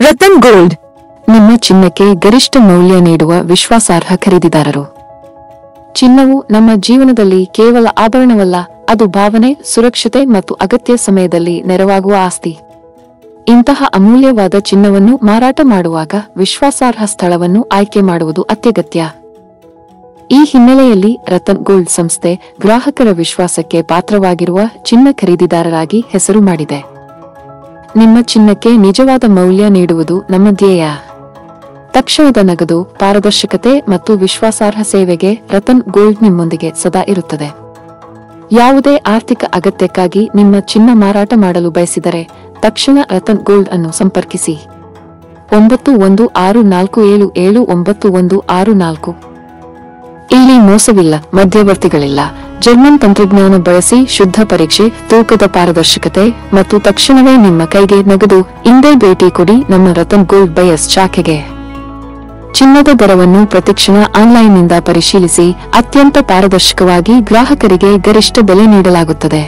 Ratan gold, ನಿಮ್ಮ ಚಿನ್ನಕ್ಕೆ ಗರಿಷ್ಠ ಮೌಲ್ಯ ನೀಡುವ ವಿಶ್ವಾಸಾರ್ಹ ಖರೀದಿದಾರರು. ಚಿನ್ನವು ನಮ್ಮ ಜೀವನದಲ್ಲಿ ಕೇವಲ ಆಭರಣವಲ್ಲ, ಅದು ಭಾವನೆ, ಸುರಕ್ಷತೆ ಮತ್ತು ಅಗತ್ಯ ಸಮಯದಲ್ಲಿ ನೆರವಾಗುವ ಆಸ್ತಿ. ಇಂತಹ ಅಮೂಲ್ಯವಾದ ಚಿನ್ನವನ್ನು ಮಾರಾಟ ಮಾಡುವಾಗ ವಿಶ್ವಾಸಾರ್ಹ ಸ್ಥಳವನ್ನು ಆಯ್ಕೆ ಮಾಡುವುದು ಅತ್ಯಗತ್ಯ. ಈ ಹಿನ್ನೆಲೆಯಲ್ಲಿ ರತನ್ ಗೋಲ್ಡ್ ಸಂಸ್ಥೆ ಗ್ರಾಹಕರ ವಿಶ್ವಾಸಕ್ಕೆ ಪಾತ್ರವಾಗಿರುವ ಚಿನ್ನ ಖರೀದಿದಾರರಾಗಿ ಹೆಸರು ಮಾಡಿದೆ. ನಿಮ್ಮ ಚಿನ್ನಕ್ಕೆ ನಿಜವಾದ ಮೌಲ್ಯ ನೀಡುವುದು ನಮ್ಮ ಧ್ಯೇಯ. ತಕ್ಷಣದ ನಗದು, ಪಾರದರ್ಶಕತೆ ಮತ್ತು ವಿಶ್ವಾಸಾರ್ಹ ಸೇವೆಗೆ ರತನ್ ಗೋಲ್ಡ್ ನಿಮ್ಮೊಂದಿಗೆ ಸದಾ ಇರುತ್ತದೆ. ಯಾವುದೇ ಆರ್ಥಿಕ ಅಗತ್ಯಕ್ಕಾಗಿ ನಿಮ್ಮ ಚಿನ್ನ ಮಾರಾಟ ಮಾಡಲು ಬಯಸಿದರೆ ತಕ್ಷಣ ರತನ್ ಗೋಲ್ಡ್ ಅನ್ನು ಸಂಪರ್ಕಿಸಿ. 9164779164. ಇಲ್ಲಿ ಮೋಸವಿಲ್ಲ, ಮಧ್ಯವರ್ತಿಗಳಿಲ್ಲ. ಜರ್ಮನ್ ತಂತ್ರಜ್ಞಾನ ಬಳಸಿ ಶುದ್ಧ ಪರೀಕ್ಷೆ, ತೂಕದ ಪಾರದರ್ಶಕತೆ ಮತ್ತು ತಕ್ಷಣವೇ ನಿಮ್ಮ ಕೈಗೆ ನಗದು. ಇಂದೇ ಭೇಟಿ ಕೊಡಿ ನಮ್ಮ ರತನ್ ಗೋಲ್ಡ್ ಬಯಸ್ ಶಾಖೆಗೆ. ಚಿನ್ನದ ದರವನ್ನು ಪ್ರತಿಕ್ಷಣ ಆನ್ಲೈನ್ನಿಂದ ಪರಿಶೀಲಿಸಿ. ಅತ್ಯಂತ ಪಾರದರ್ಶಕವಾಗಿ ಗ್ರಾಹಕರಿಗೆ ಗರಿಷ್ಠ ಬೆಲೆ ನೀಡಲಾಗುತ್ತದೆ.